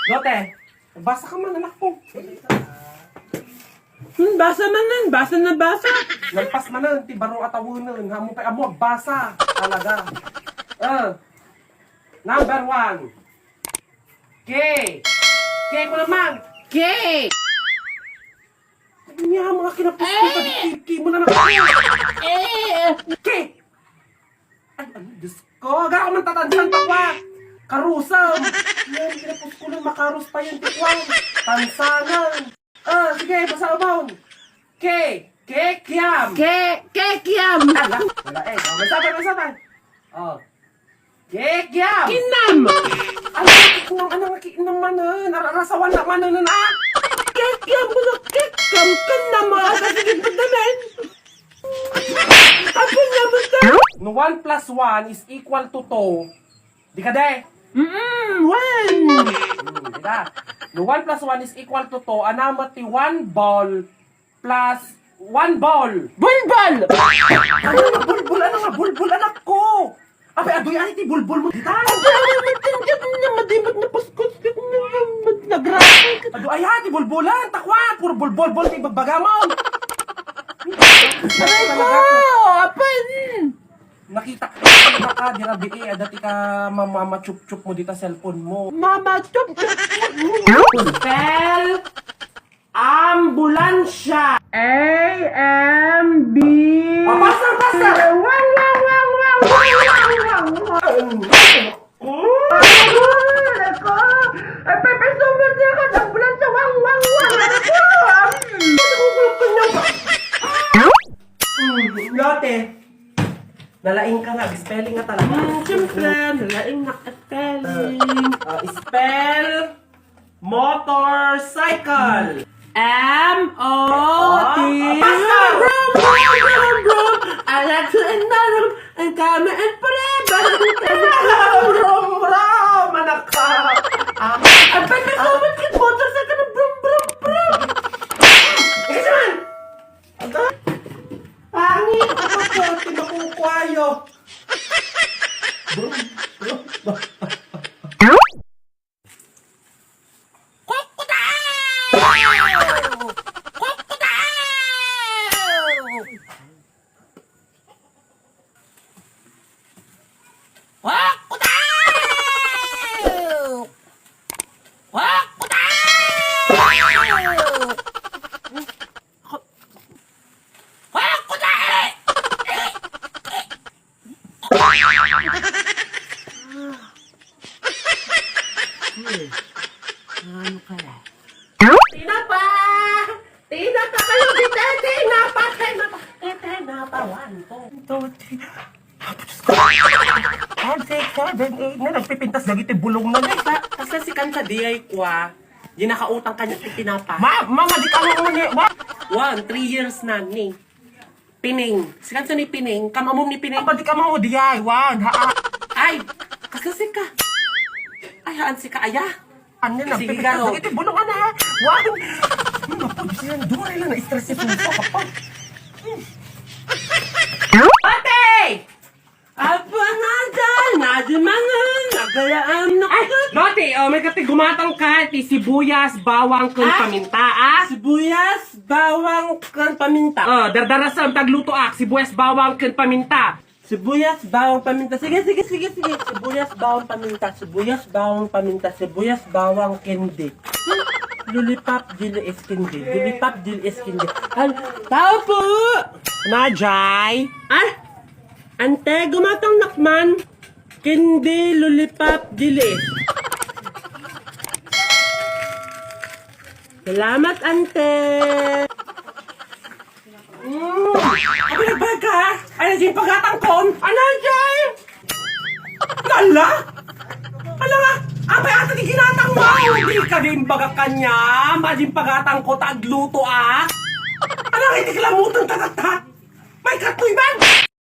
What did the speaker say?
Lote, basa ka man, anak ko. Basa man nun. Basa na basa. Lalpas man nun, ti baro atawunan. Hamo pa amo, basa. Talaga. Number 1. K. K ko naman. K. Niya, mga kinapos ko pa di mo na nakakaya. K. Ay, ano, Diyos ko. Gara ko man tatandaan takwa. Karusam. Yan, kinapos ko lang makarus pa yung tikwang. Tansangan. Sige, basa abang. K. K. Kiam. K. Kiam. Ala, wala eh. May sabay. K. Kiam. Kinam. Ano, kung anong naman narasawan naman na. Kiam ko na kikam. Kinam. Kasigit mo naman. Ako na ba ito? No 1 plus 1 is equal to 2. Di ka de? One. Di ka? No 1 plus 1 is equal to 2. Anamati 1 ball plus 1 ball. Bulbul. Ano nga bulbul? Ano nga bulbul? Anak ko! Abe, adoy ani ti bulbul mo kita. Madimat na paskos. Nagrasay. Adoy ay ti bulbulan. Takwa. Puro bulbul ti bagbagamon. Aray ko. Apan. Nakita ka dirabi dati ka mamachup-chup mo dito cellphone mo. Mama, chup. Spell ambulansya. A-M-B. Basta! Wang. Ay, pepeso mo siya ka. Nagbulan sa wang. Lote, nalaing ka nga. Spelling nga talaga. Siyempre, nalaing nakaspelling. Spell motorcycle. M-O-T. Basta! Brum. I like to another and come and forever. Rom, anak ka. Ay, pepeso mo siya motor sa ka na brum. Kasi man! Pangit! Ako ko, tinakukwayo. Ano kaya? Tinapa kayo dito! Tinapa! 1, 2, 3, 4, 5, 6, 7, 8 na nagpipintas lagi ti bulong na guys. Kasi si Kansa Diay kwa, di nakautang kanya ti tinapa. Mama, di ka mo ni. 3 years na ni. Pining. Si Kansa ni Pining, kamamom ni Pining. Di ka mo Diay, Ay, kasi ka. Ay, haan si ka aya. Ano na, Sige, pipintas Garo. lagi ti bulong na. Napod siya, duray lang na stress ito kapag. Ate! Apa na dyan? Nadimangan. Nagayaan na Ay, Lote, may kati gumatang ka, ti sibuyas, bawang, kun paminta, Sibuyas, bawang, kan paminta. Dardarasam, tagluto sibuyas, bawang, kun paminta. Sibuyas, bawang, paminta. Sige. Sibuyas, bawang, paminta. Sibuyas, bawang, kendi. Lulipap, dili eskindi. Tao po! Najay? Ay! Ante, gumatang nakman. Kendi, lulipap, dili. Salamat, ante. Abi nagbag ka? Ay, nandiyan pagatang kon? Ano, Jay? Lala? Ala nga, abay ata di ginatang mo. Hindi ka din baga kanya. Majin pagatang ko, tagluto Ala nga, hindi kalamutan tagata. May katoy man.